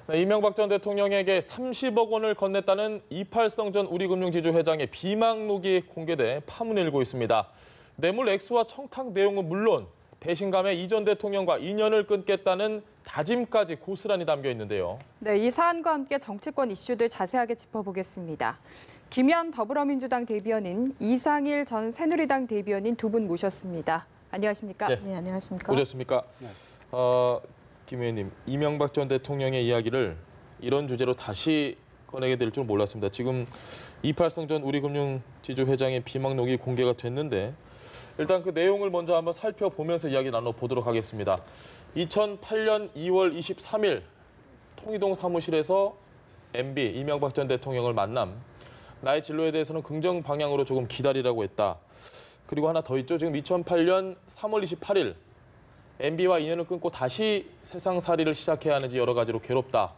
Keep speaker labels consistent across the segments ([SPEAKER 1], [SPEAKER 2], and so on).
[SPEAKER 1] 네, 이명박 전 대통령에게 30억 원을 건넸다는 이팔성 전 우리금융지주 회장의 비망록이 공개돼 파문이 일고 있습니다. 뇌물 액수와 청탁 내용은 물론 배신감에 이 전 대통령과 인연을 끊겠다는 다짐까지 고스란히 담겨 있는데요.
[SPEAKER 2] 네, 이 사안과 함께 정치권 이슈들 자세하게 짚어보겠습니다. 김현 더불어민주당 대변인, 이상일 전 새누리당 대변인 두 분 모셨습니다. 안녕하십니까?
[SPEAKER 3] 네, 안녕하십니까?
[SPEAKER 1] 오셨습니까? 네. 김 의원님, 이명박 전 대통령의 이야기를 이런 주제로 다시 꺼내게 될 줄 몰랐습니다. 지금 이팔성 전 우리금융지주 회장의 비망록이 공개가 됐는데 일단 그 내용을 먼저 한번 살펴보면서 이야기 나눠보도록 하겠습니다. 2008년 2월 23일 통이동 사무실에서 MB 이명박 전 대통령을 만남. 나의 진로에 대해서는 긍정 방향으로 조금 기다리라고 했다. 그리고 하나 더 있죠. 지금 2008년 3월 28일 MB와 인연을 끊고 다시 세상살이를 시작해야 하는지 여러 가지로 괴롭다.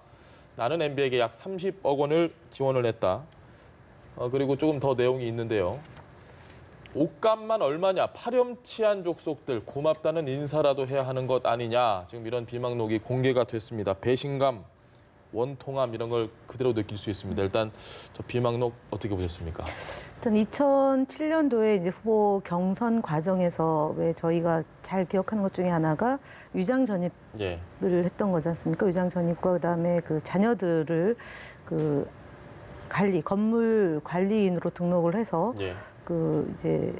[SPEAKER 1] 나는 MB에게 약 30억 원을 지원을 했다. 그리고 조금 더 내용이 있는데요. 옷값만 얼마냐, 파렴치한 족속들, 고맙다는 인사라도 해야 하는 것 아니냐. 지금 이런 비망록이 공개가 됐습니다. 배신감, 원통함 이런 걸 그대로 느낄 수 있습니다. 일단 저 비망록 어떻게 보셨습니까?
[SPEAKER 3] 일단 2007년도에 이제 후보 경선 과정에서 왜 저희가 잘 기억하는 것 중에 하나가 위장 전입을 했던 거지 않습니까? 위장 전입과 그다음에 그 자녀들을 그 건물 관리인으로 등록을 해서 그 이제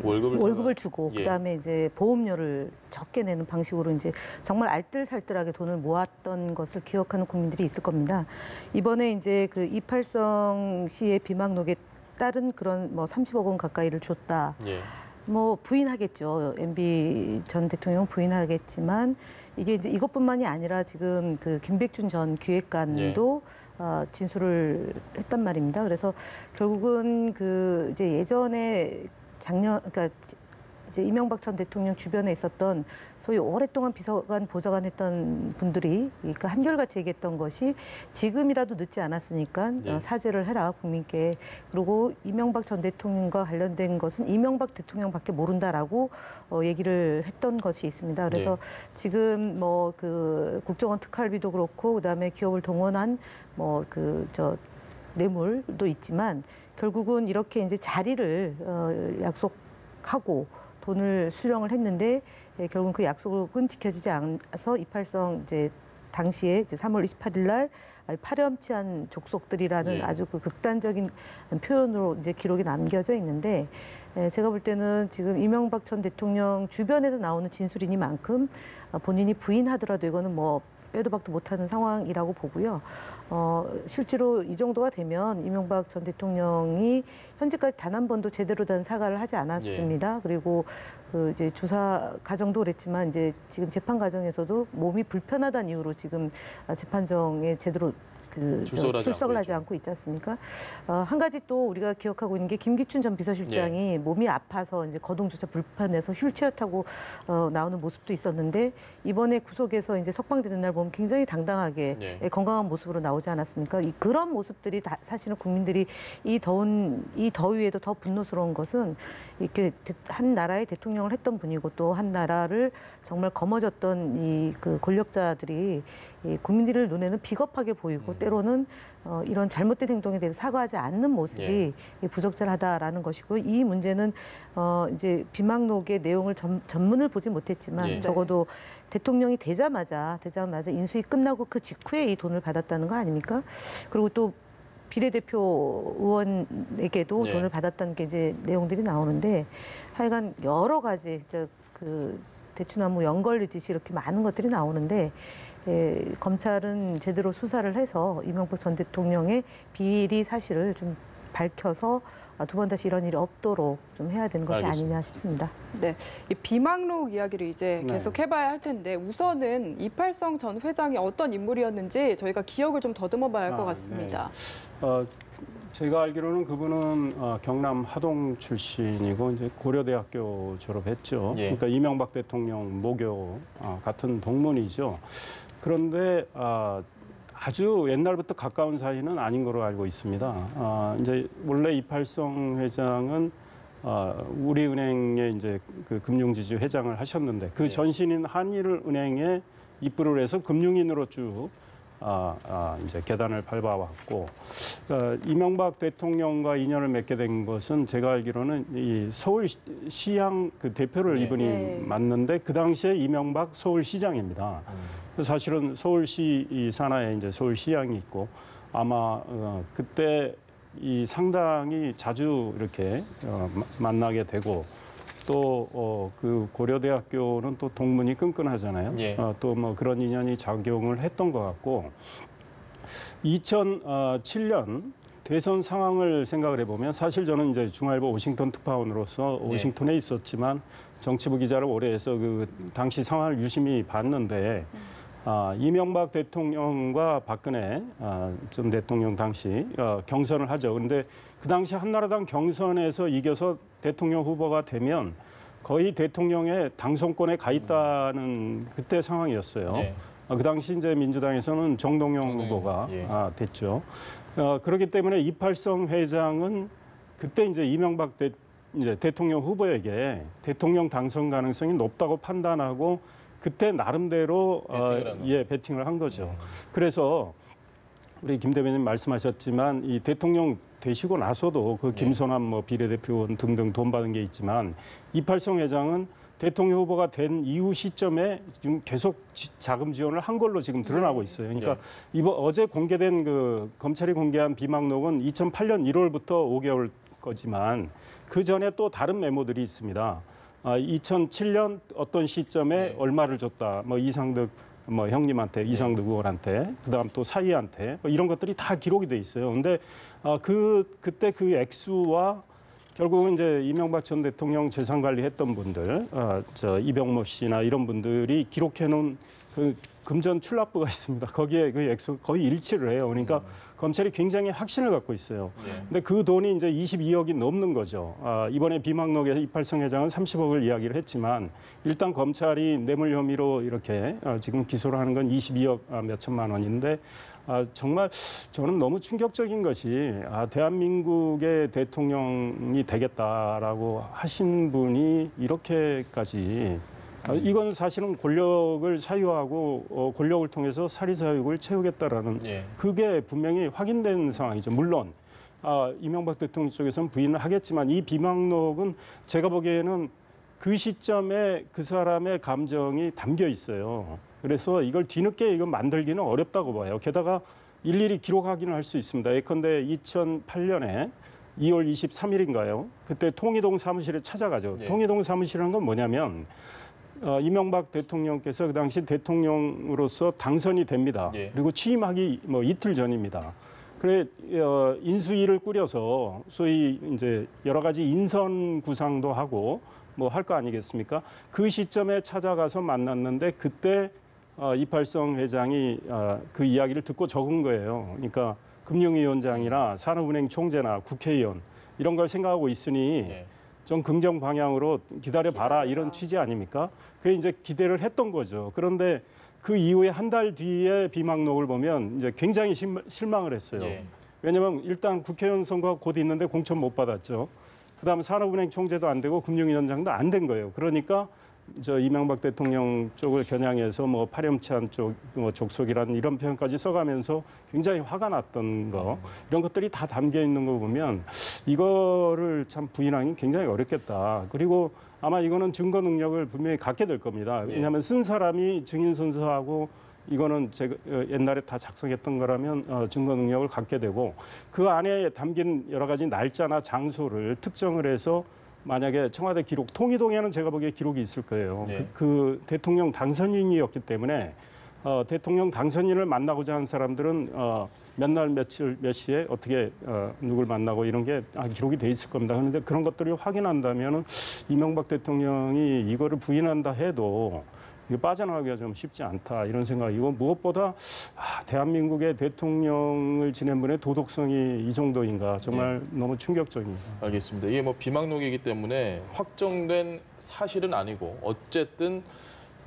[SPEAKER 3] 월급을 주고 그다음에 이제 보험료를 적게 내는 방식으로 이제 정말 알뜰살뜰하게 돈을 모았던 것을 기억하는 국민들이 있을 겁니다. 이번에 이제 그 이팔성 씨의 비망록에 따른 그런 뭐 30억 원 가까이를 줬다. 뭐 부인하겠죠. MB 전 대통령 부인하겠지만 이게 이제 이것뿐만이 아니라 지금 그 김백준 전 기획관도 진술을 했단 말입니다. 그래서 결국은 그 이제 예전에 그러니까 이제 이명박 전 대통령 주변에 있었던 소위 오랫동안 비서관, 보좌관 했던 분들이 그러니까 한결같이 얘기했던 것이 지금이라도 늦지 않았으니까 사죄를 해라 국민께. 그리고 이명박 전 대통령과 관련된 것은 이명박 대통령밖에 모른다라고 얘기를 했던 것이 있습니다. 그래서 지금 뭐 그 국정원 특활비도 그렇고 그다음에 기업을 동원한 뭐 뇌물도 있지만 결국은 이렇게 이제 자리를 약속하고 돈을 수령을 했는데 결국은 그 약속은 지켜지지 않아서 이팔성 이제 당시에 이제 3월 28일 날 파렴치한 족속들이라는 아주 그 극단적인 표현으로 이제 기록이 남겨져 있는데 제가 볼 때는 지금 이명박 전 대통령 주변에서 나오는 진술이니만큼 본인이 부인하더라도 이거는 뭐 빼도 박도 못하는 상황이라고 보고요. 실제로 이 정도가 되면 이명박 전 대통령이 현재까지 단 한 번도 제대로 된 사과를 하지 않았습니다. 그리고 그 이제 조사 과정도 그랬지만 이제 지금 재판 과정에서도 몸이 불편하다는 이유로 지금 재판정에 제대로 출석을 하지 않고 있지 않습니까? 한 가지 또 우리가 기억하고 있는 게 김기춘 전 비서실장이 몸이 아파서 이제 거동조차 불편해서 휠체어 타고 나오는 모습도 있었는데 이번에 구속에서 이제 석방되는 날 보면 굉장히 당당하게 건강한 모습으로 나오지 않았습니까? 그런 모습들이 사실은 국민들이 이 더위에도 더 분노스러운 것은 이렇게 한 나라의 대통령을 했던 분이고 또 한 나라를 정말 거머쥐었던 이 그 권력자들이 국민들의 눈에는 비겁하게 보이고 때로는 이런 잘못된 행동에 대해서 사과하지 않는 모습이 부적절하다라는 것이고 이 문제는 이제 비망록의 내용을 전문을 보지 못했지만 적어도 대통령이 되자마자 인수위 끝나고 그 직후에 이 돈을 받았다는 거 아닙니까? 그리고 또 비례대표 의원에게도 돈을 받았다는 게 이제 내용들이 나오는데 하여간 여러 가지 그 대추나무 연걸리듯이 이렇게 많은 것들이 나오는데 검찰은 제대로 수사를 해서 이명박 전 대통령의 비리 사실을 좀 밝혀서 두 번 다시 이런 일이 없도록 좀 해야 되는 것이 아니냐 싶습니다.
[SPEAKER 2] 네, 이 비망록 이야기를 이제 계속 해봐야 할 텐데 우선은 이팔성 전 회장이 어떤 인물이었는지 저희가 기억을 좀 더듬어봐야 할 것 같습니다.
[SPEAKER 4] 제가 알기로는 그분은 경남 하동 출신이고 이제 고려대학교 졸업했죠. 그러니까 이명박 대통령 모교 같은 동문이죠. 그런데 아주 옛날부터 가까운 사이는 아닌 걸로 알고 있습니다. 이제 원래 이팔성 회장은 우리은행의 이제 그 금융지주 회장을 하셨는데 그 전신인 한일은행의 입부를 해서 금융인으로 쭉 이제 계단을 밟아왔고 이명박 대통령과 인연을 맺게 된 것은 제가 알기로는 이 서울시향 그 대표를
[SPEAKER 1] 네.
[SPEAKER 4] 이분이
[SPEAKER 2] 네.
[SPEAKER 4] 맡는데 그 당시에 이명박 서울시장입니다. 사실은 서울시 이 산하에 이제 서울시향이 있고 아마 그때 이 상당히 자주 이렇게 만나게 되고 또 그 고려대학교는 또 동문이 끈끈하잖아요.
[SPEAKER 1] 예.
[SPEAKER 4] 또 뭐 그런 인연이 작용을 했던 것 같고 2007년 대선 상황을 생각을 해보면 사실 저는 이제 중앙일보 워싱턴 특파원으로서 워싱턴에 있었지만 정치부 기자를 오래 해서 그 당시 상황을 유심히 봤는데 이명박 대통령과 박근혜 전 대통령 당시 경선을 하죠. 그런데 그 당시 한나라당 경선에서 이겨서 대통령 후보가 되면 거의 대통령의 당선권에 가 있다는 그때 상황이었어요.
[SPEAKER 1] 네.
[SPEAKER 4] 그 당시 이제 민주당에서는 정동영 후보가
[SPEAKER 1] 예.
[SPEAKER 4] 됐죠. 그렇기 때문에 이팔성 회장은 그때 이제 이명박 이제 대통령 후보에게 대통령 당선 가능성이 높다고 판단하고 그때 나름대로 베팅을 한 거죠. 그래서 우리 김 대변인 말씀하셨지만 이 대통령 되시고 나서도 그 김선남 뭐 비례대표 등등 돈 받은 게 있지만 이팔성 회장은 대통령 후보가 된 이후 시점에 지금 계속 자금 지원을 한 걸로 지금 드러나고 있어요. 그러니까 이번 어제 공개된 그 검찰이 공개한 비망록은 2008년 1월부터 5개월 거지만 그 전에 또 다른 메모들이 있습니다. 2007년 어떤 시점에 얼마를 줬다. 뭐 이상득 뭐 형님한테, 이상득 의원한테, 그다음 또 사위한테 뭐 이런 것들이 다 기록이 돼 있어요. 근데 그때 그 액수와 결국은 이제 이명박 전 대통령 재산 관리했던 분들, 이병모 씨나 이런 분들이 기록해놓은 그 금전 출납부가 있습니다. 거기에 그 액수 거의 일치를 해요. 그러니까 검찰이 굉장히 확신을 갖고 있어요. 근데 그 돈이 이제 22억이 넘는 거죠. 이번에 비망록에서 이팔성 회장은 30억을 이야기를 했지만 일단 검찰이 뇌물 혐의로 이렇게 지금 기소를 하는 건 22억 몇 천만 원인데 정말 저는 너무 충격적인 것이 대한민국의 대통령이 되겠다라고 하신 분이 이렇게까지 이건 사실은 권력을 사유하고 권력을 통해서 사리사욕을 채우겠다라는 그게 분명히 확인된 상황이죠. 물론 이명박 대통령 쪽에서는 부인을 하겠지만 이 비망록은 제가 보기에는 그 시점에 그 사람의 감정이 담겨 있어요. 그래서 이걸 뒤늦게 이거 만들기는 어렵다고 봐요. 게다가 일일이 기록하기는 할 수 있습니다. 예컨대 2008년에 2월 23일인가요? 그때 통이동 사무실에 찾아가죠. 통이동 사무실이라는 건 뭐냐면 이명박 대통령께서 그 당시 대통령으로서 당선이 됩니다. 그리고 취임하기 뭐 이틀 전입니다. 그래 인수위를 꾸려서 소위 이제 여러 가지 인선 구상도 하고 뭐 할 거 아니겠습니까? 그 시점에 찾아가서 만났는데 그때 이팔성 회장이 그 이야기를 듣고 적은 거예요. 그러니까 금융위원장이나 산업은행 총재나 국회의원 이런 걸 생각하고 있으니 좀 긍정 방향으로 기다려봐라 이런 취지 아닙니까? 그게 이제 기대를 했던 거죠. 그런데 그 이후에 한 달 뒤에 비망록을 보면 이제 굉장히 실망을 했어요. 왜냐하면 일단 국회의원 선거가 곧 있는데 공천 못 받았죠. 그다음에 산업은행 총재도 안 되고 금융위원장도 안 된 거예요. 그러니까 저 이명박 대통령 쪽을 겨냥해서 뭐 파렴치한 쪽 뭐 족속이라는 이런 표현까지 써가면서 굉장히 화가 났던 거 이런 것들이 다 담겨 있는 거 보면 이거를 참 부인하기 굉장히 어렵겠다. 그리고 아마 이거는 증거 능력을 분명히 갖게 될 겁니다. 왜냐하면 쓴 사람이 증인 선서하고 이거는 제가 옛날에 다 작성했던 거라면 증거 능력을 갖게 되고 그 안에 담긴 여러 가지 날짜나 장소를 특정을 해서 만약에 청와대 기록, 통이동에는 제가 보기에 기록이 있을 거예요. 그 대통령 당선인이었기 때문에 대통령 당선인을 만나고자 한 사람들은 몇 날 며칠 몇 시에 어떻게 누굴 만나고 이런 게 기록이 돼 있을 겁니다. 그런데 그런 것들을 확인한다면 이명박 대통령이 이거를 부인한다 해도 이거 빠져나가기가 좀 쉽지 않다 이런 생각이고 무엇보다 대한민국의 대통령을 지낸 분의 도덕성이 이 정도인가 정말 너무 충격적입니다.
[SPEAKER 1] 알겠습니다. 이게 뭐 비망록이기 때문에 확정된 사실은 아니고 어쨌든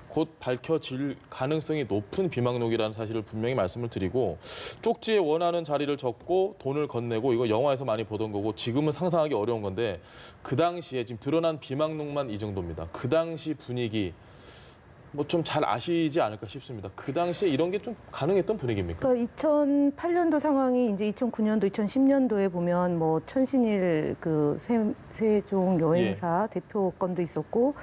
[SPEAKER 1] 곧 밝혀질 가능성이 높은 비망록이라는 사실을 분명히 말씀을 드리고 쪽지에 원하는 자리를 적고 돈을 건네고 이거 영화에서 많이 보던 거고 지금은 상상하기 어려운 건데 그 당시에 지금 드러난 비망록만 이 정도입니다. 그 당시 분위기 뭐 좀 잘 아시지 않을까 싶습니다. 그 당시에 이런 게 좀 가능했던 분위기입니까?
[SPEAKER 3] 그러니까 2008년도 상황이 이제 2009년도, 2010년도에 보면 뭐 천신일 그 세종 여행사 대표건도 있었고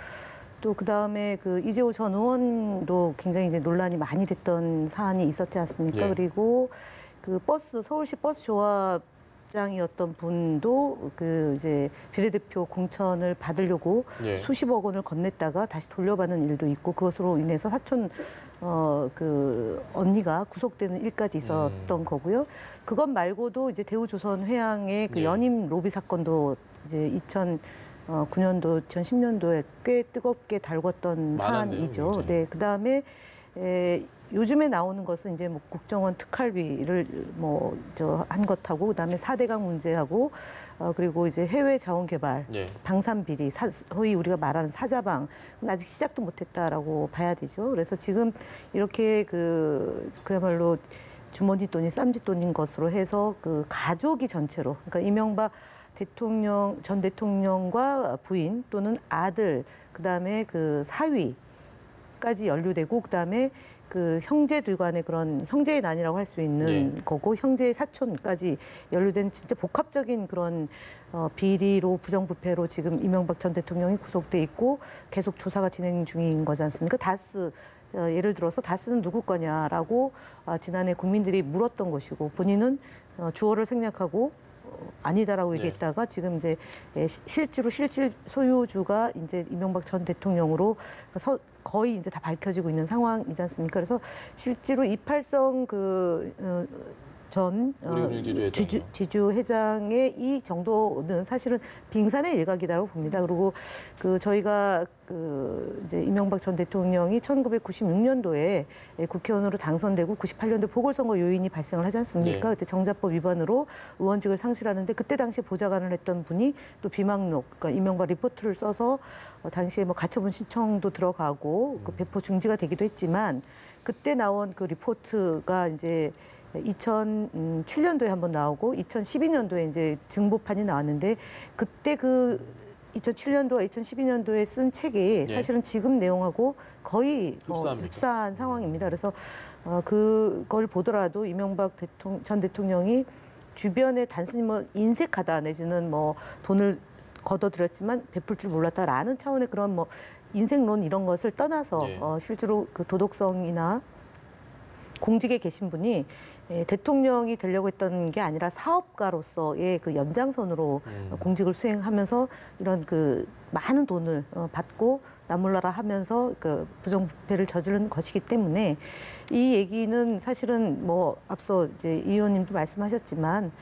[SPEAKER 3] 또 그 다음에 그 이재호 전 의원도 굉장히 이제 논란이 많이 됐던 사안이 있었지 않습니까?
[SPEAKER 1] 예.
[SPEAKER 3] 그리고 그 서울시 버스 조합장이었던 분도 그 이제 비례대표 공천을 받으려고
[SPEAKER 1] 예.
[SPEAKER 3] 수십억 원을 건넸다가 다시 돌려받는 일도 있고 그것으로 인해서 사촌 그 언니가 구속되는 일까지 있었던 거고요. 그것 말고도 이제 대우조선 회항의 그
[SPEAKER 1] 예.
[SPEAKER 3] 연임 로비 사건도 이제 2009년도, 2010년도에 꽤 뜨겁게 달궜던
[SPEAKER 1] 많았네요,
[SPEAKER 3] 사안이죠.
[SPEAKER 1] 굉장히.
[SPEAKER 3] 네, 그 다음에 요즘에 나오는 것은 이제 뭐 국정원 특활비를 뭐 한 것하고 그다음에 4대강 문제하고 그리고 이제 해외 자원 개발,
[SPEAKER 1] 예.
[SPEAKER 3] 방산 비리, 소위 우리가 말하는 사자방 아직 시작도 못했다라고 봐야 되죠. 그래서 지금 이렇게 그야말로 주머니 돈이 쌈짓돈인 것으로 해서 그 가족이 전체로 그러니까 이명박 전 대통령과 부인 또는 아들 그다음에 그 사위까지 연루되고 그다음에 그 형제들 간의 그런 형제의 난이라고 할 수 있는 거고 형제의 사촌까지 연루된 진짜 복합적인 그런 비리로 부정부패로 지금 이명박 전 대통령이 구속돼 있고 계속 조사가 진행 중인 거지 않습니까? 다스 예를 들어서 다스는 누구 거냐라고 지난해 국민들이 물었던 것이고 본인은 주어를 생략하고 아니다라고 얘기했다가 지금 이제 실제로 실질 소유주가 이제 이명박 전 대통령으로 거의 이제 다 밝혀지고 있는 상황이지 않습니까? 그래서 실제로 이팔성 전 지주회장의 이 정도는 사실은 빙산의 일각이라고 봅니다. 그리고 저희가 이제 이명박 전 대통령이 1996년도에 국회의원으로 당선되고 98년도 보궐선거 요인이 발생을 하지 않습니까? 그때 정자법 위반으로 의원직을 상실하는데 그때 당시에 보좌관을 했던 분이 또 비망록, 그러니까 이명박 리포트를 써서 당시에 뭐 가처분 신청도 들어가고 그 배포 중지가 되기도 했지만 그때 나온 그 리포트가 이제 2007년도에 한번 나오고 2012년도에 이제 증보판이 나왔는데 그때 2007년도와 2012년도에 쓴 책이 사실은 지금 내용하고 거의 흡사한 상황입니다. 그래서 그걸 보더라도 이명박 전 대통령이 주변에 단순히 뭐 인색하다 내지는 뭐 돈을 걷어들였지만 베풀 줄 몰랐다라는 차원의 그런 뭐 인생론 이런 것을 떠나서 실제로 그 도덕성이나 공직에 계신 분이 대통령이 되려고 했던 게 아니라 사업가로서의 그 연장선으로 공직을 수행하면서 이런 그 많은 돈을 받고 나몰라라 하면서 그 부정부패를 저지른 것이기 때문에 이 얘기는 사실은 뭐 앞서 이제 이 의원님도 말씀하셨지만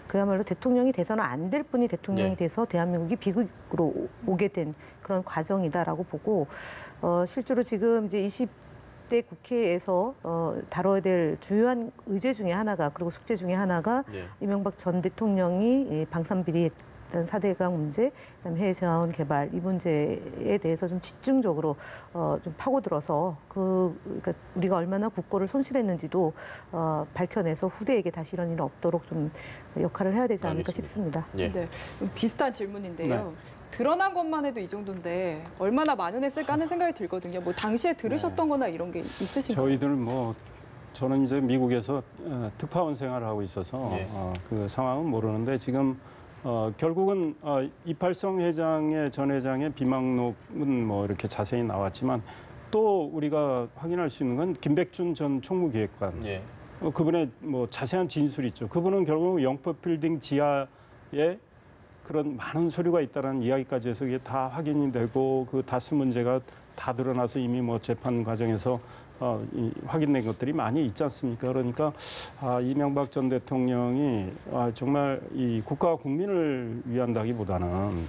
[SPEAKER 3] 그야말로 대통령이 돼서는 안 될 분이 대통령이 돼서 대한민국이 비극으로 오게 된 그런 과정이다라고 보고 실제로 지금 이제 20대 국회에서 다뤄야 될 주요한 의제 중에 하나가 그리고 숙제 중에 하나가 이명박 전 대통령이 방산비리 했던 4대강 문제, 그다음에 해외 자원 개발 이 문제에 대해서 좀 집중적으로 좀 파고들어서 그러니까 우리가 얼마나 국고를 손실했는지도 밝혀내서 후대에게 다시 이런 일이 없도록 좀 역할을 해야 되지 않을까 싶습니다.
[SPEAKER 2] 네, 비슷한 질문인데요. 드러난 것만 해도 이 정도인데 얼마나 많은 했을까 하는 생각이 들거든요. 뭐 당시에 들으셨던 거나 이런 게 있으신가요?
[SPEAKER 4] 저희들은 뭐 저는 이제 미국에서 특파원 생활을 하고 있어서 그 상황은 모르는데 지금 결국은 이팔성 회장의 전 회장의 비망록은 뭐 이렇게 자세히 나왔지만 또 우리가 확인할 수 있는 건 김백준 전 총무기획관 그분의 뭐 자세한 진술이 있죠. 그분은 결국 영법빌딩 지하에 그런 많은 서류가 있다는 이야기까지 해서 이게 다 확인이 되고 그 다스 문제가 다 드러나서 이미 뭐 재판 과정에서 확인된 것들이 많이 있지 않습니까? 그러니까 이명박 전 대통령이 정말 이 국가와 국민을 위한다기보다는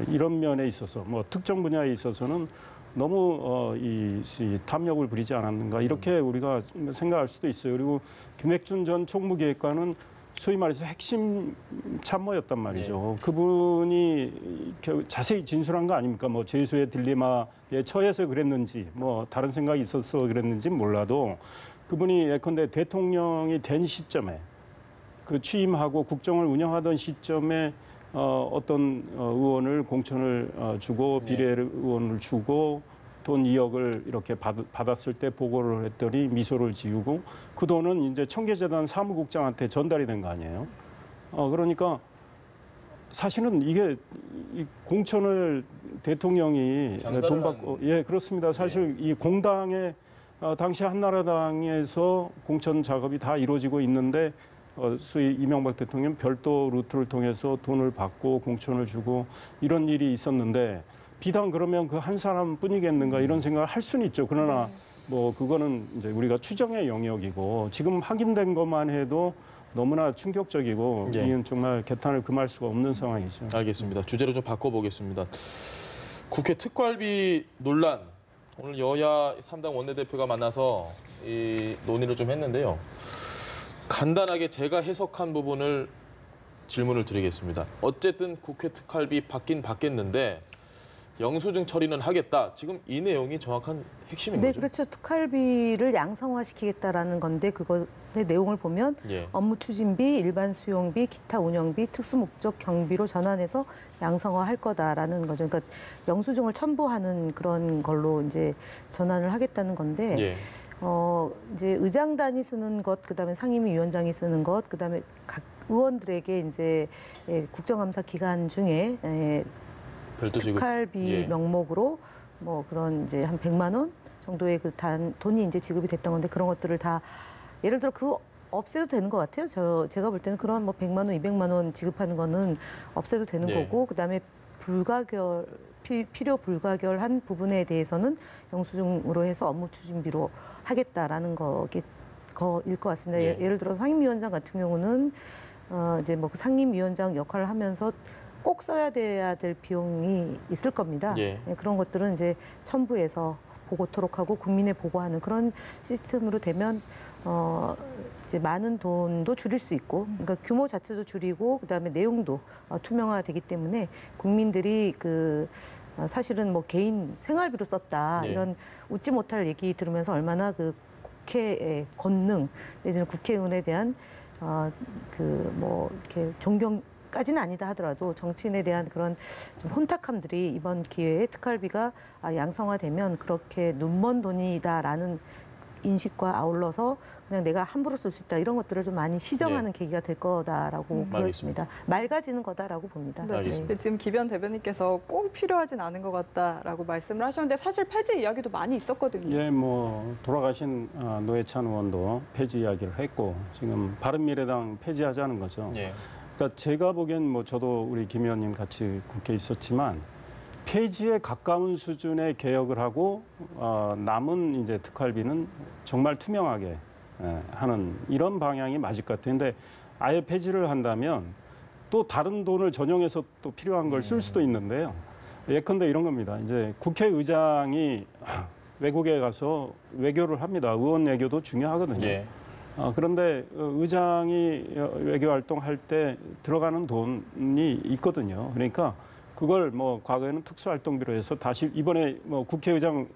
[SPEAKER 4] 이런 면에 있어서 뭐 특정 분야에 있어서는 너무 이 탐욕을 부리지 않았는가 이렇게 우리가 생각할 수도 있어요. 그리고 김백준 전 총무기획관은 소위 말해서 핵심 참모였단 말이죠. 그분이 자세히 진술한 거 아닙니까? 뭐 제수의 딜레마에 처해서 그랬는지, 뭐 다른 생각이 있어서 그랬는지 몰라도 그분이 예컨대 대통령이 된 시점에 그 취임하고 국정을 운영하던 시점에 어떤 의원을 공천을 주고 비례 의원을 주고 돈 2억을 이렇게 받았을 때 보고를 했더니 미소를 지우고 그 돈은 이제 청계재단 사무국장한테 전달이 된 거 아니에요. 그러니까 사실은 이게 이 공천을 대통령이
[SPEAKER 1] 장사를
[SPEAKER 4] 돈 받고 예 그렇습니다. 사실 이 공당에 당시 한나라당에서 공천 작업이 다 이루어지고 있는데 소위 이명박 대통령 별도 루트를 통해서 돈을 받고 공천을 주고 이런 일이 있었는데 비단 그러면 그 한 사람뿐이겠는가 이런 생각을 할 수는 있죠. 그러나 뭐 그거는 이제 우리가 추정의 영역이고 지금 확인된 것만 해도 너무나 충격적이고
[SPEAKER 1] 예.
[SPEAKER 4] 이건 정말 개탄을 금할 수가 없는 상황이죠.
[SPEAKER 1] 알겠습니다. 주제를 좀 바꿔보겠습니다. 국회 특활비 논란. 오늘 여야 3당 원내대표가 만나서 이 논의를 좀 했는데요. 간단하게 제가 해석한 부분을 질문을 드리겠습니다. 어쨌든 국회 특활비 받긴 받겠는데 영수증 처리는 하겠다. 지금 이 내용이 정확한 핵심인
[SPEAKER 3] 네,
[SPEAKER 1] 거죠?
[SPEAKER 3] 그렇죠. 특활비를 양성화시키겠다라는 건데 그것의 내용을 보면
[SPEAKER 1] 예.
[SPEAKER 3] 업무 추진비, 일반 수용비, 기타 운영비, 특수목적 경비로 전환해서 양성화할 거다라는 거죠. 그러니까 영수증을 첨부하는 그런 걸로 이제 전환을 하겠다는 건데
[SPEAKER 1] 예.
[SPEAKER 3] 이제 의장단이 쓰는 것, 그다음에 상임위원장이 쓰는 것, 그다음에 각 의원들에게 이제 국정감사 기간 중에
[SPEAKER 1] 별도 지급.
[SPEAKER 3] 특활비
[SPEAKER 1] 예.
[SPEAKER 3] 명목으로 뭐 그런 이제 한 100만 원 정도의 그 돈이 이제 지급이 됐던 건데 그런 것들을 다 예를 들어 그거 없애도 되는 것 같아요. 제가 볼 때는 그런 뭐 100만 원, 200만 원 지급하는 거는 없애도 되는
[SPEAKER 1] 네.
[SPEAKER 3] 거고 그다음에 필요 불가결한 부분에 대해서는 영수증으로 해서 업무 추진비로 하겠다라는 거일 것 같습니다.
[SPEAKER 1] 네.
[SPEAKER 3] 예를 들어 상임위원장 같은 경우는 이제 뭐 그 상임위원장 역할을 하면서 꼭 써야 돼야 될 비용이 있을 겁니다.
[SPEAKER 1] 예.
[SPEAKER 3] 그런 것들은 이제 첨부해서 보고토록 하고 국민에 보고하는 그런 시스템으로 되면 이제 많은 돈도 줄일 수 있고, 그러니까 규모 자체도 줄이고 그다음에 내용도 투명화되기 때문에 국민들이 사실은 뭐 개인 생활비로 썼다
[SPEAKER 1] 네.
[SPEAKER 3] 이런 웃지 못할 얘기 들으면서 얼마나 그 국회의 권능 내지는 국회의원에 대한 뭐 이렇게 존경까지는 아니다 하더라도 정치인에 대한 그런 좀 혼탁함들이 이번 기회에 특활비가 양성화되면 그렇게 눈먼 돈이다라는 인식과 아울러서 그냥 내가 함부로 쓸 수 있다 이런 것들을 좀 많이 시정하는 계기가 될 거다라고 보였습니다. 맑아지는 거다라고 봅니다.
[SPEAKER 2] 네.
[SPEAKER 1] 알겠습니다.
[SPEAKER 2] 근데 지금 기변 대변인께서 꼭 필요하진 않은 것 같다라고 말씀을 하셨는데 사실 폐지 이야기도 많이 있었거든요.
[SPEAKER 4] 예, 뭐 돌아가신 노회찬 의원도 폐지 이야기를 했고 지금 바른미래당 폐지하자는 거죠.
[SPEAKER 1] 예.
[SPEAKER 4] 그러니까 제가 보기엔 뭐 저도 우리 김 의원님 같이 국회에 있었지만 폐지에 가까운 수준의 개혁을 하고 남은 이제 특활비는 정말 투명하게 하는 이런 방향이 맞을 것 같아요. 근데 아예 폐지를 한다면 또 다른 돈을 전용해서 또 필요한 걸 쓸 수도 있는데요. 예컨대 이런 겁니다. 이제 국회의장이 외국에 가서 외교를 합니다. 의원 외교도 중요하거든요.
[SPEAKER 1] 예.
[SPEAKER 4] 그런데 의장이 외교 활동할 때 들어가는 돈이 있거든요. 그러니까 그걸 뭐 과거에는 특수활동비로 해서 다시 이번에 뭐 국회의장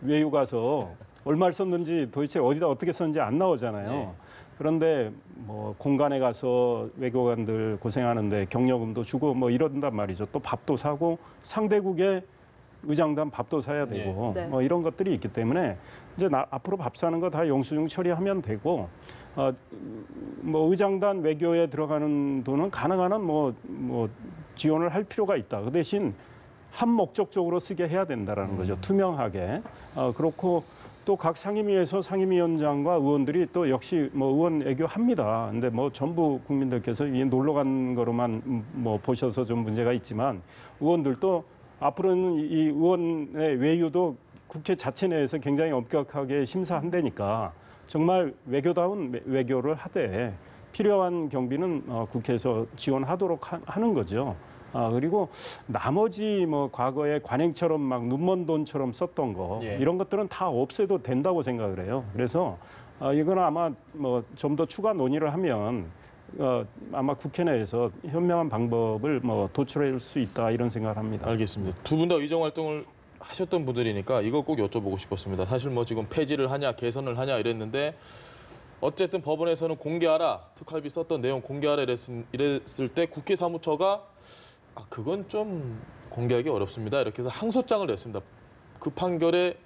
[SPEAKER 4] 외유 가서 얼마를 썼는지 도대체 어디다 어떻게 썼는지 안 나오잖아요.
[SPEAKER 1] 네.
[SPEAKER 4] 그런데 뭐 공간에 가서 외교관들 고생하는데 경력금도 주고 뭐 이런단 말이죠. 또 밥도 사고 상대국의 의장단 밥도 사야 되고
[SPEAKER 2] 네.
[SPEAKER 4] 뭐 이런 것들이 있기 때문에 이제 앞으로 밥 사는 거 다 영수증 처리하면 되고 뭐 의장단 외교에 들어가는 돈은 가능한 한 뭐 지원을 할 필요가 있다. 그 대신 한 목적적으로 쓰게 해야 된다라는 거죠. 투명하게. 그렇고 또 각 상임위에서 상임위원장과 의원들이 또 역시 뭐 의원 외교합니다. 근데 뭐 전부 국민들께서 이 놀러 간 거로만 뭐 보셔서 좀 문제가 있지만 의원들도 앞으로는 이 의원의 외유도 국회 자체 내에서 굉장히 엄격하게 심사한다니까 정말 외교다운 외교를 하되 필요한 경비는 국회에서 지원하도록 하는 거죠. 그리고 나머지 뭐 과거에 관행처럼 막 눈먼 돈처럼 썼던 거
[SPEAKER 1] 예.
[SPEAKER 4] 이런 것들은 다 없애도 된다고 생각을 해요. 그래서 이건 아마 뭐 좀 더 추가 논의를 하면 아마 국회 내에서 현명한 방법을 뭐 도출할 수 있다 이런 생각을 합니다.
[SPEAKER 1] 알겠습니다. 두 분 다 의정 활동을 하셨던 분들이니까 이거 꼭 여쭤보고 싶었습니다. 사실 뭐 지금 폐지를 하냐 개선을 하냐 이랬는데 어쨌든 법원에서는 공개하라, 특활비 썼던 내용 공개하라 이랬을 때 국회 사무처가 그건 좀 공개하기 어렵습니다. 이렇게 해서 항소장을 냈습니다. 그 판결에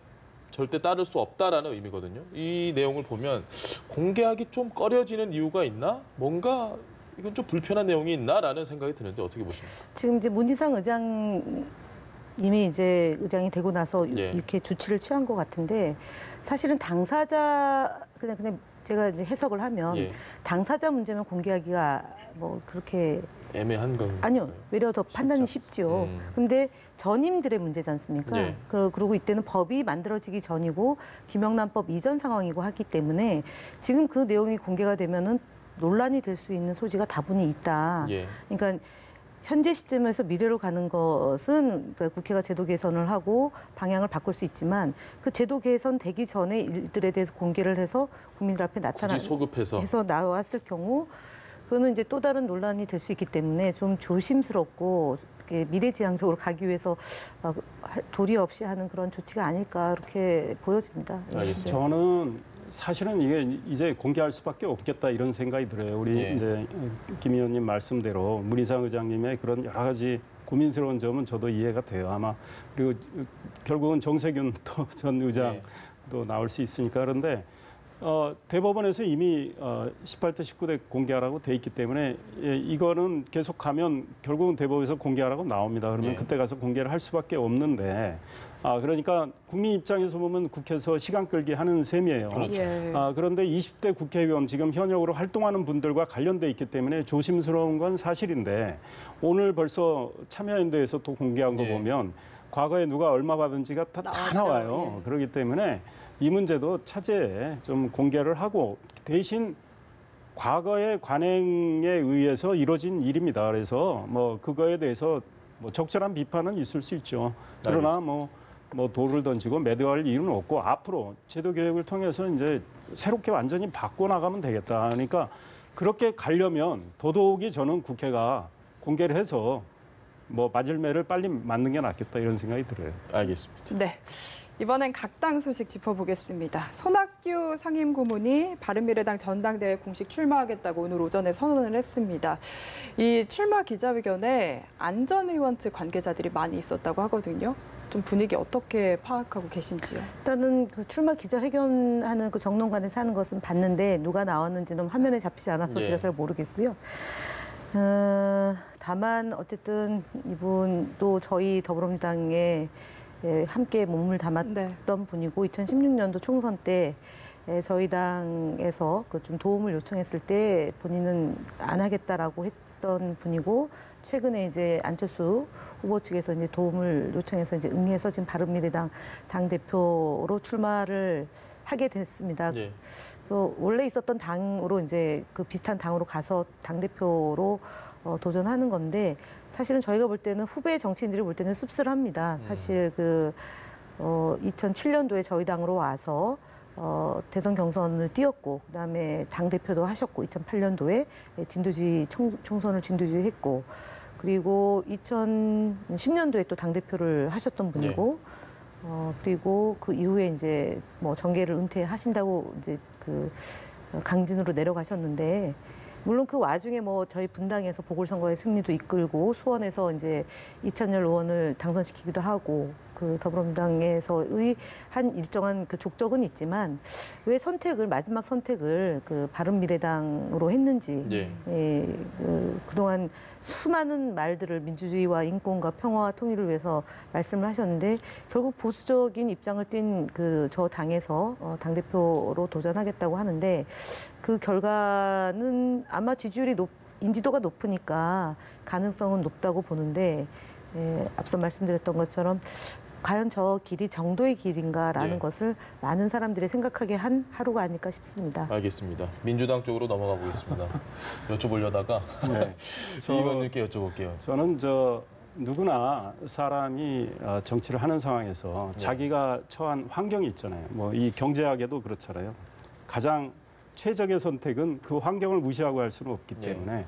[SPEAKER 1] 절대 따를 수 없다라는 의미거든요. 이 내용을 보면 공개하기 좀 꺼려지는 이유가 있나? 뭔가 이건 좀 불편한 내용이 있나라는 생각이 드는데 어떻게 보십니까?
[SPEAKER 3] 지금 이제 문희상 의장님이 이제 의장이 되고 나서
[SPEAKER 1] 예.
[SPEAKER 3] 이렇게 조치를 취한 것 같은데 사실은 당사자 그냥 제가 이제 해석을 하면
[SPEAKER 1] 예.
[SPEAKER 3] 당사자 문제면 공개하기가 뭐 그렇게
[SPEAKER 1] 애매한 건가요?
[SPEAKER 3] 아니요. 외려 더 판단이 쉽죠.
[SPEAKER 1] 음.
[SPEAKER 3] 근데 전임들의 문제지 않습니까?
[SPEAKER 1] 예.
[SPEAKER 3] 그리고 이때는 법이 만들어지기 전이고 김영란법 이전 상황이고 하기 때문에 지금 그 내용이 공개가 되면은 논란이 될 수 있는 소지가 다분히 있다.
[SPEAKER 1] 예.
[SPEAKER 3] 그러니까 현재 시점에서 미래로 가는 것은 그러니까 국회가 제도 개선을 하고 방향을 바꿀 수 있지만 그 제도 개선 되기 전에 일들에 대해서 공개를 해서 국민들 앞에
[SPEAKER 1] 굳이 소급해서
[SPEAKER 3] 해서 나왔을 경우 그거는 이제 또 다른 논란이 될 수 있기 때문에 좀 조심스럽고 이렇게 미래지향적으로 가기 위해서 도리 없이 하는 그런 조치가 아닐까 그렇게 보여집니다.
[SPEAKER 1] 알겠습니다.
[SPEAKER 4] 저는 사실은 이게 이제 공개할 수밖에 없겠다 이런 생각이 들어요. 우리
[SPEAKER 1] 예.
[SPEAKER 4] 이제 김 의원님 말씀대로 문희상 의장님의 그런 여러 가지 고민스러운 점은 저도 이해가 돼요. 아마 그리고 결국은 정세균 전 의장도 나올 수 있으니까 그런데 대법원에서 이미 18대 19대 공개하라고 돼 있기 때문에 이거는 계속 가면 결국은 대법원에서 공개하라고 나옵니다. 그러면
[SPEAKER 1] 예.
[SPEAKER 4] 그때 가서 공개를 할 수밖에 없는데 그러니까 국민 입장에서 보면 국회에서 시간 끌기 하는 셈이에요.
[SPEAKER 1] 그렇죠.
[SPEAKER 2] 예.
[SPEAKER 4] 그런데 20대 국회의원 지금 현역으로 활동하는 분들과 관련돼 있기 때문에 조심스러운 건 사실인데 오늘 벌써 참여연대에서 또 공개한 거
[SPEAKER 1] 예.
[SPEAKER 4] 보면 과거에 누가 얼마 받은지가 다
[SPEAKER 2] 나왔죠.
[SPEAKER 4] 나와요.
[SPEAKER 2] 예.
[SPEAKER 4] 그렇기 때문에 이 문제도 차제에 좀 공개를 하고 대신 과거의 관행에 의해서 이루어진 일입니다. 그래서 뭐 그거에 대해서 뭐 적절한 비판은 있을 수 있죠. 그러나 뭐 돌을 던지고 매도할 이유는 없고 앞으로 제도 개혁을 통해서 이제 새롭게 완전히 바꿔 나가면 되겠다. 그러니까 그렇게 가려면 더더욱이 저는 국회가 공개를 해서 뭐 맞을 매를 빨리 맞는 게 낫겠다 이런 생각이 들어요.
[SPEAKER 1] 알겠습니다.
[SPEAKER 2] 네. 이번엔 각 당 소식 짚어보겠습니다. 손학규 상임고문이 바른미래당 전당대회 공식 출마하겠다고 오늘 오전에 선언을 했습니다. 이 출마 기자회견에 안전의원 측 관계자들이 많이 있었다고 하거든요. 좀 분위기 어떻게 파악하고 계신지요?
[SPEAKER 3] 일단은 그 출마 기자회견하는 그 정론관에서 하는 것은 봤는데 누가 나왔는지는 화면에 잡히지 않아서
[SPEAKER 1] 예.
[SPEAKER 3] 제가 잘 모르겠고요. 다만 어쨌든 이분도 저희 더불어민주당에 함께 몸을 담았던
[SPEAKER 2] 네.
[SPEAKER 3] 분이고 2016년도 총선 때 저희 당에서 그 좀 도움을 요청했을 때 본인은 안 하겠다라고 했던 분이고 최근에 이제 안철수 후보 측에서 이제 도움을 요청해서 이제 응해서 지금 바른미래당 당 대표로 출마를 하게 됐습니다.
[SPEAKER 1] 예.
[SPEAKER 3] 그래서 원래 있었던 당으로 이제 그 비슷한 당으로 가서 당 대표로 도전하는 건데 사실은 저희가 볼 때는 후배 정치인들이 볼 때는 씁쓸합니다. 사실 그 2007년도에 저희 당으로 와서 대선 경선을 뛰었고 그다음에 당 대표도 하셨고 2008년도에 진두지 총선을 진두지했고 그리고 2010년도에 또 당 대표를 하셨던 분이고 그리고 그 이후에 이제 뭐 정계를 은퇴하신다고 이제 그 강진으로 내려가셨는데 물론 그 와중에 뭐 저희 분당에서 보궐선거의 승리도 이끌고 수원에서 이제 이찬열 의원을 당선시키기도 하고 그 더불어민주당에서의 한 일정한 그 족적은 있지만 왜 마지막 선택을 그 바른미래당으로 했는지
[SPEAKER 1] 예.
[SPEAKER 3] 그동안 수많은 말들을 민주주의와 인권과 평화와 통일을 위해서 말씀을 하셨는데 결국 보수적인 입장을 띈 그 저 당에서 당대표로 도전하겠다고 하는데 그 결과는 아마 인지도가 높으니까 가능성은 높다고 보는데 앞서 말씀드렸던 것처럼 과연 저 길이 정도의 길인가라는
[SPEAKER 1] 네.
[SPEAKER 3] 것을 많은 사람들이 생각하게 한 하루가 아닐까 싶습니다.
[SPEAKER 1] 알겠습니다. 민주당 쪽으로 넘어가 보겠습니다. 여쭤보려다가
[SPEAKER 4] 네.
[SPEAKER 1] 이 의원님께 여쭤볼게요.
[SPEAKER 4] 저는 누구나 사람이 정치를 하는 상황에서
[SPEAKER 1] 네.
[SPEAKER 4] 자기가 처한 환경이 있잖아요. 뭐 이 경제학에도 그렇잖아요. 가장 최적의 선택은 그 환경을 무시하고 할 수는 없기
[SPEAKER 1] 네.
[SPEAKER 4] 때문에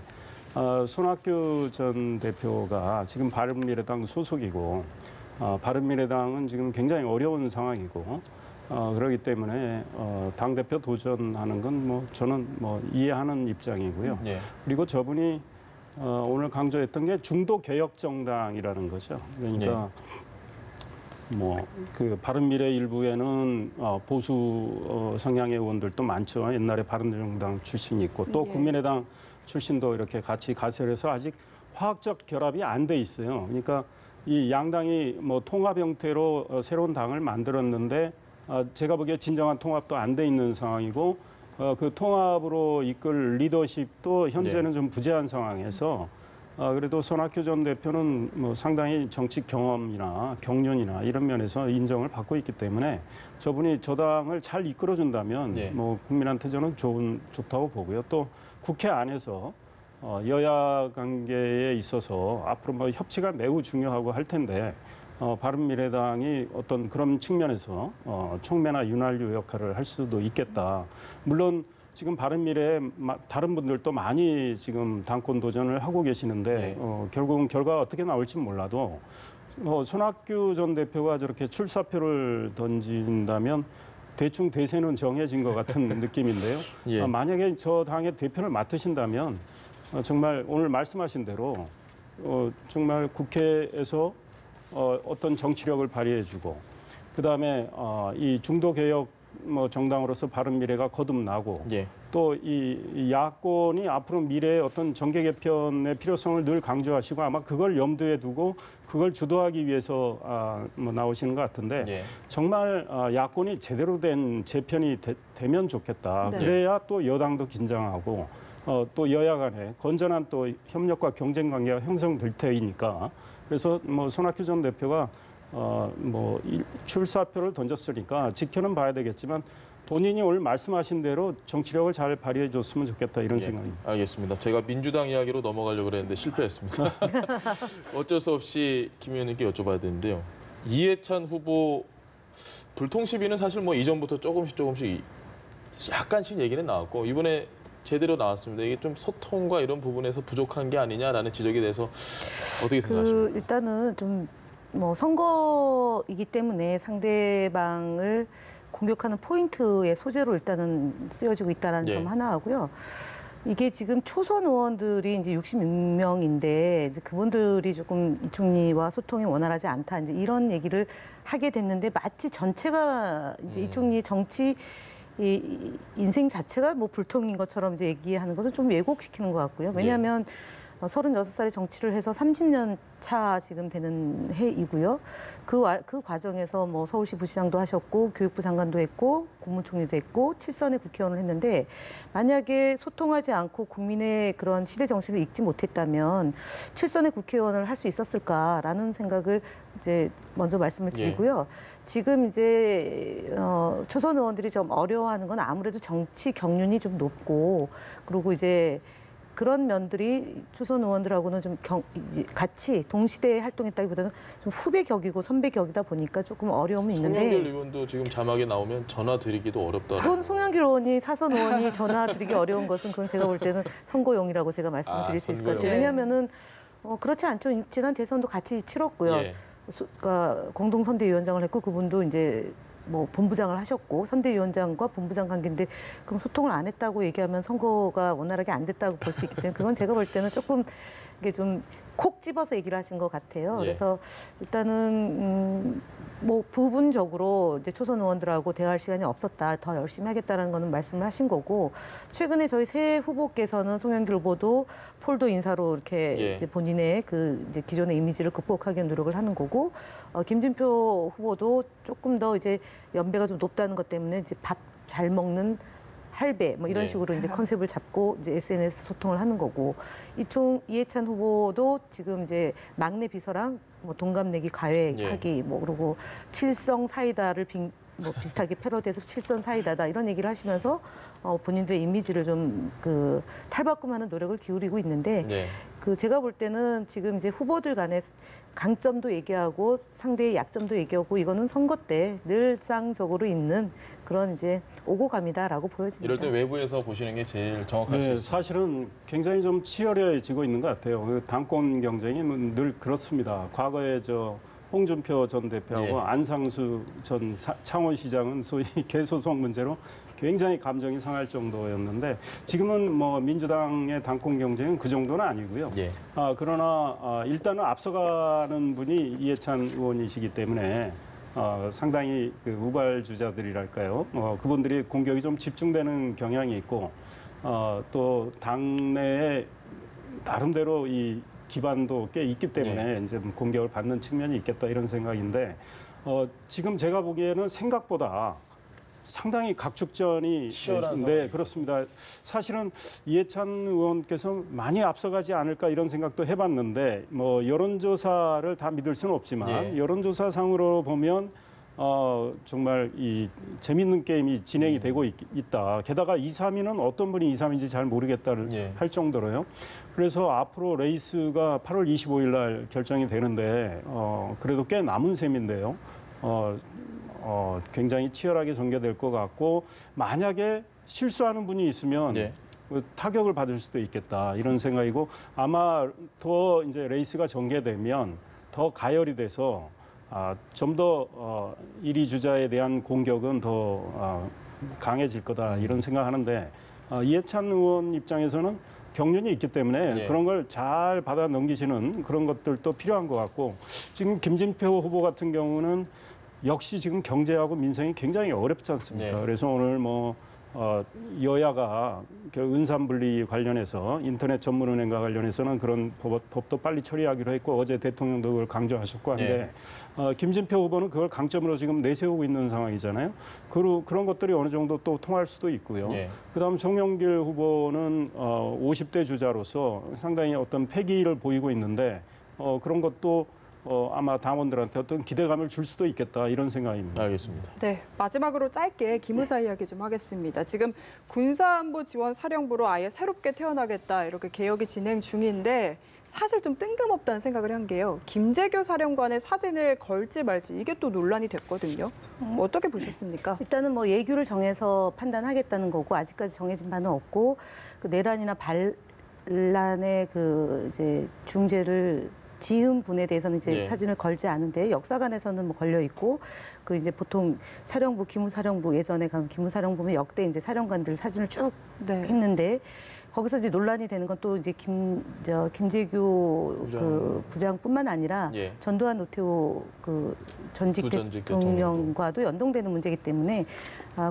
[SPEAKER 4] 손학규 전 대표가 지금 바른미래당 소속이고 바른미래당은 지금 굉장히 어려운 상황이고 그렇기 때문에 당대표 도전하는 건 뭐 저는 뭐 이해하는 입장이고요.
[SPEAKER 1] 예.
[SPEAKER 4] 그리고 저분이 오늘 강조했던 게 중도 개혁 정당이라는 거죠. 그러니까 뭐 그 바른미래 일부에는 보수 성향의 의원들도 많죠. 옛날에 바른정당 출신이 있고 또
[SPEAKER 2] 예.
[SPEAKER 4] 국민의당 출신도 이렇게 같이 가세해서 아직 화학적 결합이 안 돼 있어요. 그러니까 이 양당이 뭐 통합 형태로 새로운 당을 만들었는데 제가 보기에 진정한 통합도 안 돼 있는 상황이고 그 통합으로 이끌 리더십도 현재는 좀 부재한 상황에서 그래도 손학규 전 대표는 뭐 상당히 정치 경험이나 경륜이나 이런 면에서 인정을 받고 있기 때문에 저분이 저 당을 잘 이끌어준다면
[SPEAKER 1] 네.
[SPEAKER 4] 뭐 국민한테 저는 좋다고 보고요. 또 국회 안에서 여야 관계에 있어서 앞으로 뭐 협치가 매우 중요하고 할 텐데 바른미래당이 어떤 그런 측면에서 촉매나 윤활유 역할을 할 수도 있겠다. 물론 지금 바른미래에 다른 분들도 많이 지금 당권 도전을 하고 계시는데
[SPEAKER 1] 네.
[SPEAKER 4] 결국은 결과가 어떻게 나올지 몰라도 손학규 전 대표가 저렇게 출사표를 던진다면 대충 대세는 정해진 것 같은 느낌인데요.
[SPEAKER 1] 예.
[SPEAKER 4] 만약에 저 당의 대표를 맡으신다면 정말 오늘 말씀하신 대로 정말 국회에서 어떤 정치력을 발휘해주고 그다음에 이 중도 개혁 뭐 정당으로서 바른미래가 거듭나고
[SPEAKER 1] 예.
[SPEAKER 4] 또 이 야권이 앞으로 미래의 어떤 정계 개편의 필요성을 늘 강조하시고 아마 그걸 염두에 두고 그걸 주도하기 위해서 뭐 나오시는 것 같은데
[SPEAKER 1] 예.
[SPEAKER 4] 정말 야권이 제대로 된 재편이 되면 좋겠다.
[SPEAKER 2] 네.
[SPEAKER 4] 그래야 또 여당도 긴장하고 또 여야 간에 건전한 또 협력과 경쟁 관계가 형성될 테니까 그래서 뭐 손학규 전 대표가 뭐 출사표를 던졌으니까 지켜는 봐야 되겠지만 본인이 오늘 말씀하신 대로 정치력을 잘 발휘해 줬으면 좋겠다 이런
[SPEAKER 1] 예,
[SPEAKER 4] 생각입니다.
[SPEAKER 1] 알겠습니다. 제가 민주당 이야기로 넘어가려고 그랬는데 실패했습니다. 어쩔 수 없이 김 의원님께 여쭤봐야 되는데요. 이해찬 후보 불통시비는 사실 뭐 이전부터 조금씩 약간씩 얘기는 나왔고 이번에 제대로 나왔습니다. 이게 좀 소통과 이런 부분에서 부족한 게 아니냐라는 지적에 대해서 어떻게 생각하십니까?
[SPEAKER 3] 일단은 좀 뭐 선거이기 때문에 상대방을 공격하는 포인트의 소재로 일단은 쓰여지고 있다는
[SPEAKER 1] 예.
[SPEAKER 3] 점 하나 하고요. 이게 지금 초선 의원들이 이제 66명인데 이제 그분들이 조금 이 총리와 소통이 원활하지 않다 이제 이런 얘기를 하게 됐는데 마치 전체가 이제 이 총리 정치 이 인생 자체가 뭐 불통인 것처럼 이제 얘기하는 것은 좀 왜곡시키는 것 같고요. 왜냐하면 36살에 정치를 해서 30년 차 지금 되는 해이고요. 그 과정에서 뭐 서울시 부시장도 하셨고 교육부 장관도 했고 국무총리도 했고 7선의 국회의원을 했는데 만약에 소통하지 않고 국민의 그런 시대 정신을 읽지 못했다면 7선의 국회의원을 할 수 있었을까라는 생각을 이제 먼저 말씀을 드리고요. 지금 이제 초선 의원들이 좀 어려워하는 건 아무래도 정치 경륜이 좀 높고 그리고 이제 그런 면들이 초선 의원들하고는 좀 같이 동시대에 활동했다기보다는 좀 후배 격이고 선배 격이다 보니까 조금 어려움은 있는데.
[SPEAKER 1] 송영길 의원도 지금 자막에 나오면 전화 드리기도 어렵다.
[SPEAKER 3] 그건 송영길 의원이 사선 의원이 전화 드리기 어려운 것은 그건 제가 볼 때는 선거용이라고 제가 말씀드릴 수 있을 것 같아요.
[SPEAKER 1] 선거용.
[SPEAKER 3] 왜냐하면은 그렇지 않죠. 지난 대선도 같이 치렀고요.
[SPEAKER 1] 예.
[SPEAKER 3] 그러니까 공동 선대위원장을 했고 그분도 이제 뭐 본부장을 하셨고 선대위원장과 본부장 관계인데 그럼 소통을 안 했다고 얘기하면 선거가 원활하게 안 됐다고 볼 수 있기 때문에 그건 제가 볼 때는 조금 이게 좀 콕 집어서 얘기를 하신 것 같아요.
[SPEAKER 1] 예.
[SPEAKER 3] 그래서 일단은 뭐 부분적으로 이제 초선 의원들하고 대화할 시간이 없었다. 더 열심히 하겠다라는 거는 말씀을 하신 거고 최근에 저희 새 후보께서는 송영길 후보도 폴도 인사로 이렇게
[SPEAKER 1] 예.
[SPEAKER 3] 이제 본인의 그 이제 기존의 이미지를 극복하기 위한 노력을 하는 거고 김진표 후보도 조금 더 이제 연배가 좀 높다는 것 때문에 이제 밥 잘 먹는 할배 뭐 이런
[SPEAKER 1] 네.
[SPEAKER 3] 식으로 이제 컨셉을 잡고 이제 SNS 소통을 하는 거고 이해찬 후보도 지금 이제 막내 비서랑 뭐 동갑내기 가회하기 뭐 그리고 칠성 사이다를 뭐 비슷하게 패러디해서 칠선 사이다다 이런 얘기를 하시면서 본인들의 이미지를 좀 그 탈바꿈하는 노력을 기울이고 있는데
[SPEAKER 1] 네.
[SPEAKER 3] 그 제가 볼 때는 지금 이제 후보들 간의 강점도 얘기하고 상대의 약점도 얘기하고 이거는 선거 때 늘상적으로 있는 그런 이제 오고 갑니다라고 보여집니다.
[SPEAKER 1] 이럴 때 외부에서 보시는 게 제일 정확할 수
[SPEAKER 4] 네,
[SPEAKER 1] 있습니다.
[SPEAKER 4] 사실은 굉장히 좀 치열해지고 있는 것 같아요. 그 당권 경쟁이 늘 그렇습니다. 과거에 홍준표 전 대표하고
[SPEAKER 1] 예.
[SPEAKER 4] 안상수 전 창원시장은 소위 개소송 문제로 굉장히 감정이 상할 정도였는데 지금은 뭐 민주당의 당권 경쟁은 그 정도는 아니고요.
[SPEAKER 1] 예.
[SPEAKER 4] 그러나 일단은 앞서가는 분이 이해찬 의원이시기 때문에 상당히 그 우발주자들이랄까요? 그분들이 공격이 좀 집중되는 경향이 있고 또 당내에 나름대로 이 기반도 꽤 있기 때문에 이제 공격을 받는 측면이 있겠다 이런 생각인데 지금 제가 보기에는 생각보다 상당히 각축전이
[SPEAKER 1] 치열한
[SPEAKER 4] 네, 그렇습니다. 사실은 이해찬 의원께서 많이 앞서가지 않을까 이런 생각도 해봤는데 뭐 여론조사를 다 믿을 수는 없지만 여론조사상으로 보면 정말 이 재밌는 게임이 진행이 되고 있다. 게다가 2, 3위는 어떤 분이 2, 3위인지 잘 모르겠다를 할 정도로요. 그래서 앞으로 레이스가 8월 25일 날 결정이 되는데 그래도 꽤 남은 셈인데요. 굉장히 치열하게 전개될 것 같고 만약에 실수하는 분이 있으면 타격을 받을 수도 있겠다 이런 생각이고 아마 더 이제 레이스가 전개되면 더 가열이 돼서 좀 더 1위 주자에 대한 공격은 더 강해질 거다 이런 생각하는데 이해찬 의원 입장에서는 경륜이 있기 때문에 그런 걸 잘 받아 넘기시는 그런 것들도 필요한 것 같고 지금 김진표 후보 같은 경우는 역시 지금 경제하고 민생이 굉장히 어렵지 않습니까? 그래서 오늘 뭐 여야가 은산분리 관련해서 인터넷 전문은행과 관련해서는 그런 법도 빨리 처리하기로 했고 어제 대통령도 그걸 강조하셨고 한데 김진표 후보는 그걸 강점으로 지금 내세우고 있는 상황이잖아요. 그런 것들이 어느 정도 또 통할 수도 있고요. 그다음 송영길 후보는 50대 주자로서 상당히 어떤 패기를 보이고 있는데 그런 것도 아마 당원들한테 어떤 기대감을 줄 수도 있겠다 이런 생각입니다.
[SPEAKER 1] 알겠습니다.
[SPEAKER 2] 네, 마지막으로 짧게 기무사 이야기 좀 하겠습니다. 지금 군사안보지원사령부로 아예 새롭게 태어나겠다 이렇게 개혁이 진행 중인데 사실 좀 뜬금없다는 생각을 한 게요. 김재규 사령관의 사진을 걸지 말지 이게 또 논란이 됐거든요. 뭐 어떻게 보셨습니까?
[SPEAKER 3] 일단은 뭐 예규를 정해서 판단하겠다는 거고 아직까지 정해진 바는 없고 그 내란이나 반란의 그 이제 중재를 지은 분에 대해서는 이제 사진을 걸지 않은데 역사관에서는 뭐 걸려 있고 그 이제 보통 사령부 기무사령부 예전에 가면 기무사령부면 역대 이제 사령관들 사진을 쭉 했는데 거기서 이제 논란이 되는 건 또 이제 김재규 그 부장뿐만 아니라 전두환 노태우 그 전직 대통령과도 연동되는 문제이기 때문에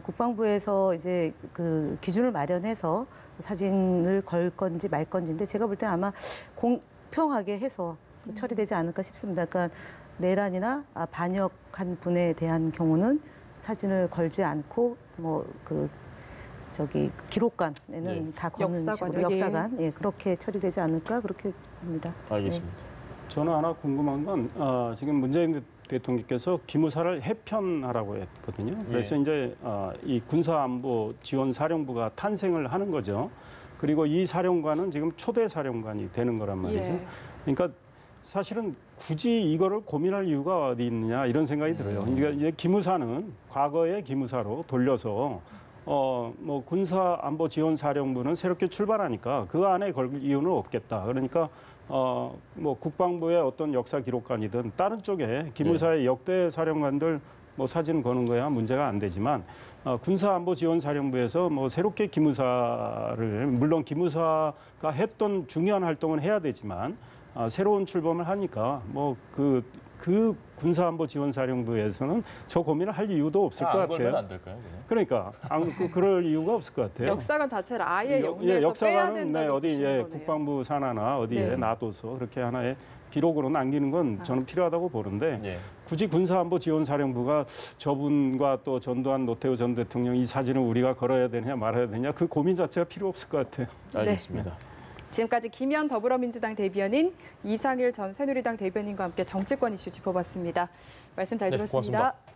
[SPEAKER 3] 국방부에서 이제 그 기준을 마련해서 사진을 걸 건지 말 건지인데 제가 볼 때 아마 공평하게 해서 처리되지 않을까 싶습니다. 그러니까 내란이나 반역한 분에 대한 경우는 사진을 걸지 않고 뭐 그 기록관에는 다 걷는 식으로 역사관 그렇게 처리되지 않을까 그렇게 봅니다.
[SPEAKER 1] 알겠습니다.
[SPEAKER 4] 저는 하나 궁금한 건 지금 문재인 대통령께서 기무사를 해편하라고 했거든요. 그래서 이제 이 군사안보지원사령부가 탄생을 하는 거죠. 그리고 이 사령관은 지금 초대 사령관이 되는 거란 말이죠. 그러니까 사실은 굳이 이거를 고민할 이유가 어디 있느냐 이런 생각이 들어요. 그러니까 이제 기무사는 과거의 기무사로 돌려서 뭐 군사안보지원사령부는 새롭게 출발하니까 그 안에 걸 이유는 없겠다. 그러니까 뭐 국방부의 어떤 역사 기록관이든 다른 쪽에 기무사의 역대 사령관들 뭐 사진 거는 거야 문제가 안 되지만 군사안보지원사령부에서 뭐 새롭게 기무사를 물론 기무사가 했던 중요한 활동은 해야 되지만 새로운 출범을 하니까 뭐 그 군사안보지원사령부에서는 저 고민을 할 이유도 없을 것 같아요.
[SPEAKER 1] 걸면 안 될까요? 그냥?
[SPEAKER 4] 그러니까 그럴 이유가 없을 것 같아요.
[SPEAKER 2] 역사관 자체를 아예 영내에서 빼야 된다고
[SPEAKER 4] 어디
[SPEAKER 2] 보시는 거네요.
[SPEAKER 4] 국방부 산하나 어디에 놔둬서 그렇게 하나의 기록으로 남기는 건 저는 필요하다고 보는데 굳이 군사안보지원사령부가 저분과 또 전두환 노태우 전 대통령 이 사진을 우리가 걸어야 되냐 말아야 되냐 그 고민 자체가 필요 없을 것 같아요.
[SPEAKER 1] 알겠습니다.
[SPEAKER 2] 지금까지 김현 더불어민주당 대변인, 이상일 전 새누리당 대변인과 함께 정치권 이슈 짚어봤습니다. 말씀 잘 들었습니다.
[SPEAKER 1] 고맙습니다.